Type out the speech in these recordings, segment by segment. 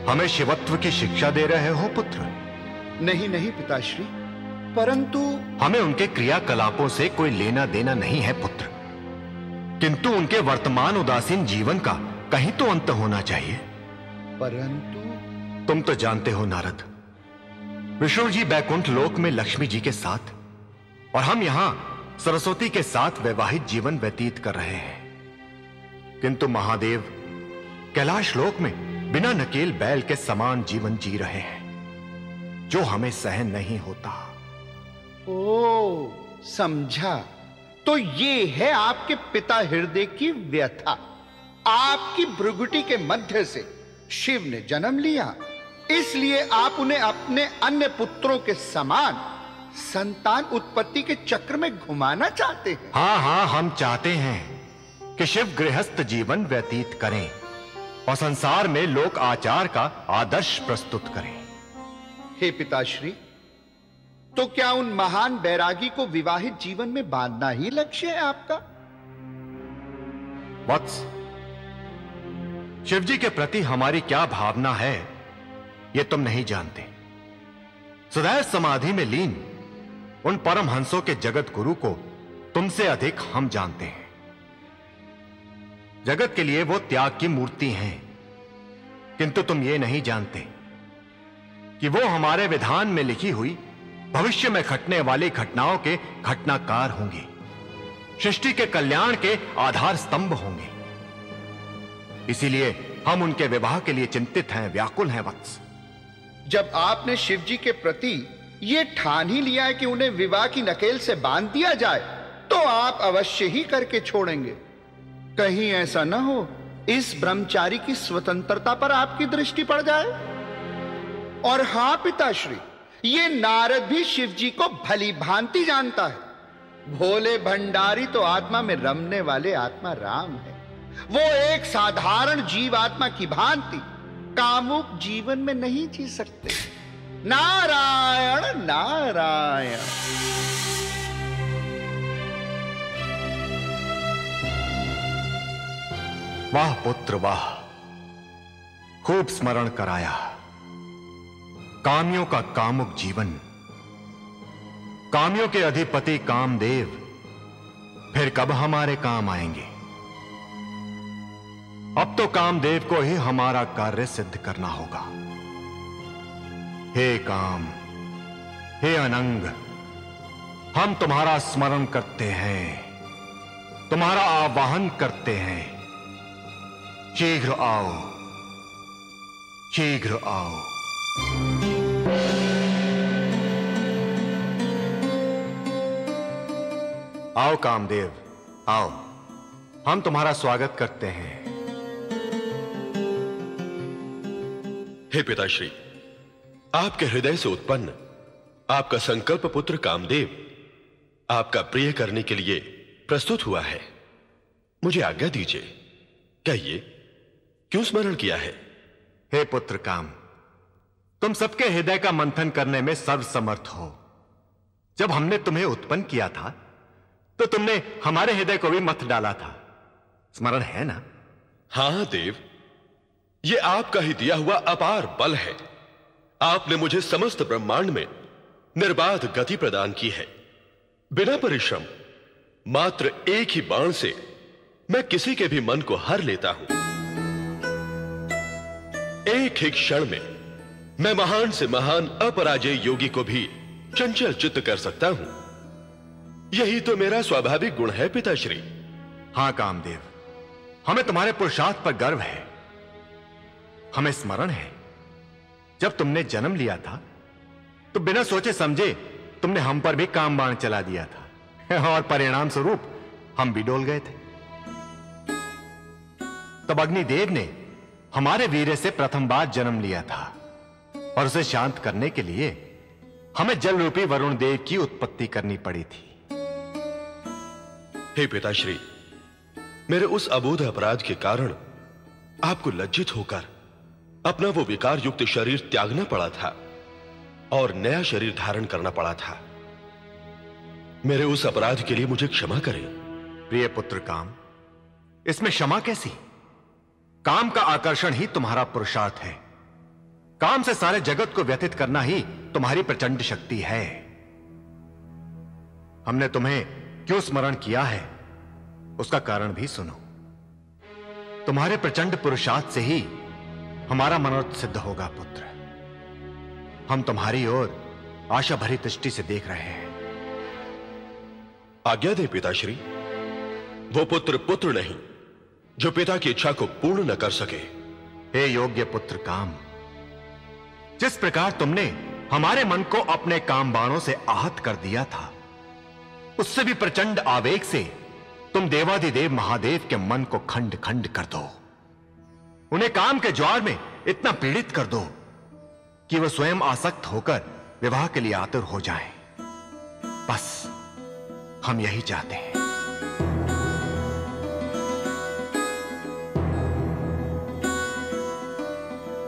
हमें शिवत्व की शिक्षा दे रहे हो पुत्र? नहीं नहीं पिताश्री, परंतु हमें उनके क्रियाकलापों से कोई लेना देना नहीं है पुत्र, किंतु उनके वर्तमान उदासीन जीवन का कहीं तो अंत होना चाहिए। परंतु तुम तो जानते हो नारद, विष्णु जी बैकुंठ लोक में लक्ष्मी जी के साथ और हम यहां सरस्वती के साथ वैवाहिक जीवन व्यतीत कर रहे हैं, किंतु महादेव कैलाश लोक में बिना नकेल बैल के समान जीवन जी रहे हैं, जो हमें सहन नहीं होता। ओ, समझा। तो ये है आपके पिता हृदय की व्यथा। आपकी भ्रुकुटी के मध्य से शिव ने जन्म लिया, इसलिए आप उन्हें अपने अन्य पुत्रों के समान संतान उत्पत्ति के चक्र में घुमाना चाहते हैं। हाँ हाँ, हम चाहते हैं कि शिव गृहस्थ जीवन व्यतीत करें और संसार में लोक आचार का आदर्श प्रस्तुत करें। हे पिताश्री, तो क्या उन महान बैरागी को विवाहित जीवन में बांधना ही लक्ष्य है आपका? वत्स, शिवजी के प्रति हमारी क्या भावना है यह तुम नहीं जानते। सदैव समाधि में लीन उन परम हंसों के जगत गुरु को तुमसे अधिक हम जानते हैं। जगत के लिए वो त्याग की मूर्ति हैं, किंतु तुम ये नहीं जानते कि वो हमारे विधान में लिखी हुई भविष्य में घटने वाली घटनाओं के घटनाकार होंगे, सृष्टि के कल्याण के आधार स्तंभ होंगे। इसीलिए हम उनके विवाह के लिए चिंतित हैं, व्याकुल हैं वत्स। जब आपने शिव जी के प्रति यह ठान ही लिया है कि उन्हें विवाह की नकेल से बांध दिया जाए, तो आप अवश्य ही करके छोड़ेंगे। कहीं ऐसा ना हो इस ब्रह्मचारी की स्वतंत्रता पर आपकी दृष्टि पड़ जाए। और हां पिताश्री, ये नारद भी शिव जी को भली भांति जानता है। भोले भंडारी तो आत्मा में रमने वाले आत्मा राम है। वो एक साधारण जीवात्मा की भांति कामुक जीवन में नहीं जी सकते। नारायण नारायण। वाह पुत्र वाह, खूब स्मरण कराया। कामियों का कामुक जीवन, कामियों के अधिपति कामदेव फिर कब हमारे काम आएंगे? अब तो कामदेव को ही हमारा कार्य सिद्ध करना होगा। हे काम, हे अनंग, हम तुम्हारा स्मरण करते हैं, तुम्हारा आवाहन करते हैं। शीघ्र आओ, शीघ्र आओ। आओ कामदेव, आओ, हम तुम्हारा स्वागत करते हैं। हे पिताश्री, आपके हृदय से उत्पन्न आपका संकल्प पुत्र कामदेव आपका प्रिय करने के लिए प्रस्तुत हुआ है। मुझे आज्ञा दीजिए, कहिए क्यों स्मरण किया है? हे पुत्र काम, तुम सबके हृदय का मंथन करने में सर्वसमर्थ हो। जब हमने तुम्हें उत्पन्न किया था तो तुमने हमारे हृदय को भी मथ डाला था, स्मरण है ना? हां देव, यह आपका ही दिया हुआ अपार बल है। आपने मुझे समस्त ब्रह्मांड में निर्बाध गति प्रदान की है। बिना परिश्रम मात्र एक ही बाण से मैं किसी के भी मन को हर लेता हूं। एक ही क्षण में मैं महान से महान अपराजय योगी को भी चंचल चित्त कर सकता हूं। यही तो मेरा स्वाभाविक गुण है पिताश्री। हां कामदेव, हमें तुम्हारे पुरुषार्थ पर गर्व है। हमें स्मरण है जब तुमने जन्म लिया था तो बिना सोचे समझे तुमने हम पर भी काम बाण चला दिया था और परिणाम स्वरूप हम भी डोल गए थे। तब अग्निदेव ने हमारे वीर्य से प्रथम बार जन्म लिया था और उसे शांत करने के लिए हमें जल रूपी वरुण देव की उत्पत्ति करनी पड़ी थी। हे पिताश्री, मेरे उस अबोध अपराध के कारण आपको लज्जित होकर अपना वो विकार युक्त शरीर त्यागना पड़ा था और नया शरीर धारण करना पड़ा था। मेरे उस अपराध के लिए मुझे क्षमा करें। प्रिय पुत्र काम, इसमें क्षमा कैसी? काम का आकर्षण ही तुम्हारा पुरुषार्थ है। काम से सारे जगत को व्यथित करना ही तुम्हारी प्रचंड शक्ति है। हमने तुम्हें क्यों स्मरण किया है, उसका कारण भी सुनो। तुम्हारे प्रचंड पुरुषार्थ से ही हमारा मनोरथ सिद्ध होगा पुत्र। हम तुम्हारी ओर आशा भरी दृष्टि से देख रहे हैं। आज्ञा दे पिताश्री। वो पुत्र पुत्र नहीं जो पिता की इच्छा को पूर्ण न कर सके। हे योग्य पुत्र काम, जिस प्रकार तुमने हमारे मन को अपने काम बाणों से आहत कर दिया था, उससे भी प्रचंड आवेग से तुम देवाधिदेव महादेव के मन को खंड खंड कर दो। उन्हें काम के ज्वार में इतना पीड़ित कर दो कि वह स्वयं आसक्त होकर विवाह के लिए आतुर हो जाएं। बस हम यही चाहते हैं।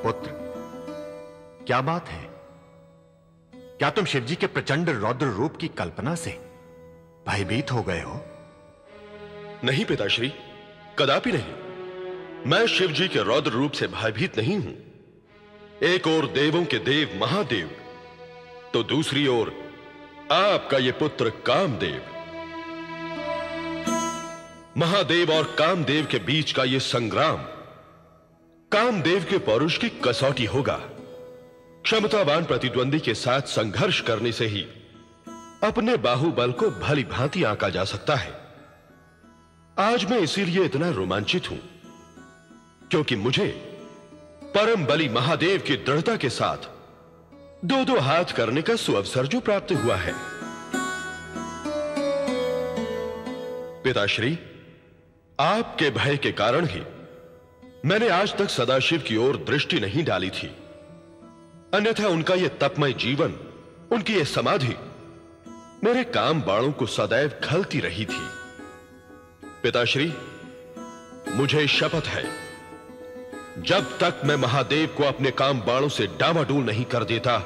पुत्र, क्या बात है? क्या तुम शिवजी के प्रचंड रौद्र रूप की कल्पना से भयभीत हो गए हो? नहीं पिताश्री, कदापि नहीं। मैं शिवजी के रौद्र रूप से भयभीत नहीं हूं। एक ओर देवों के देव महादेव, तो दूसरी ओर आपका ये पुत्र कामदेव। महादेव और कामदेव के बीच का यह संग्राम कामदेव के पौरुष की कसौटी होगा। क्षमतावान प्रतिद्वंदी के साथ संघर्ष करने से ही अपने बाहुबल को भली भांति आंका जा सकता है। आज मैं इसीलिए इतना रोमांचित हूं क्योंकि मुझे परम बली महादेव की दृढ़ता के साथ दो दो हाथ करने का सुअवसर जो प्राप्त हुआ है। पिताश्री, आपके भय के कारण ही मैंने आज तक सदाशिव की ओर दृष्टि नहीं डाली थी। अन्यथा उनका यह तपमय जीवन, उनकी यह समाधि मेरे काम बाणों को सदैव खलती रही थी। पिताश्री, मुझे शपथ है, जब तक मैं महादेव को अपने काम बाणों से डामाडोल नहीं कर देता,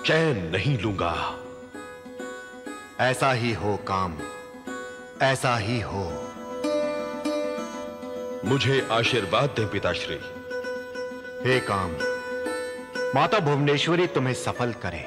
चैन नहीं लूंगा। ऐसा ही हो काम, ऐसा ही हो। मुझे आशीर्वाद दें पिताश्री। हे काम, माता भुवनेश्वरी तुम्हें सफल करे।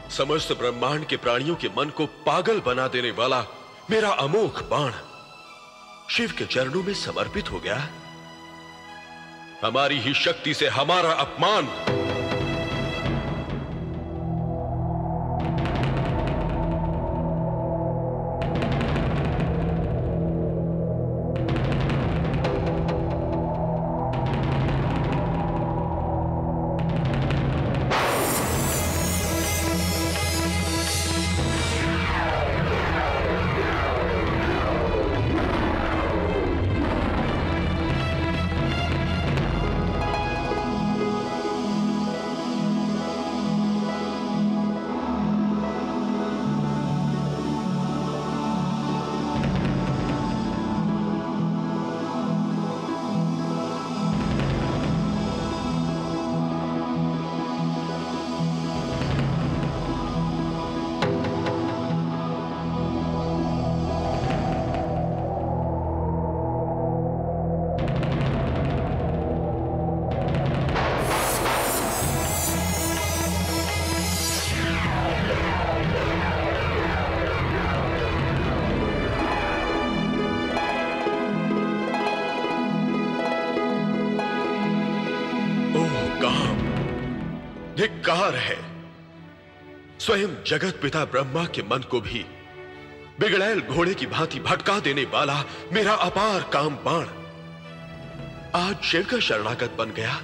समस्त ब्रह्मांड के प्राणियों के मन को पागल बना देने वाला मेरा अमोघ बाण शिव के चरणों में समर्पित हो गया। हमारी ही शक्ति से हमारा अपमान, अपार है। स्वयं जगत पिता ब्रह्मा के मन को भी बिगड़ैल घोड़े की भांति भटका देने वाला मेरा अपार काम बाण आज शिव का शरणागत बन गया।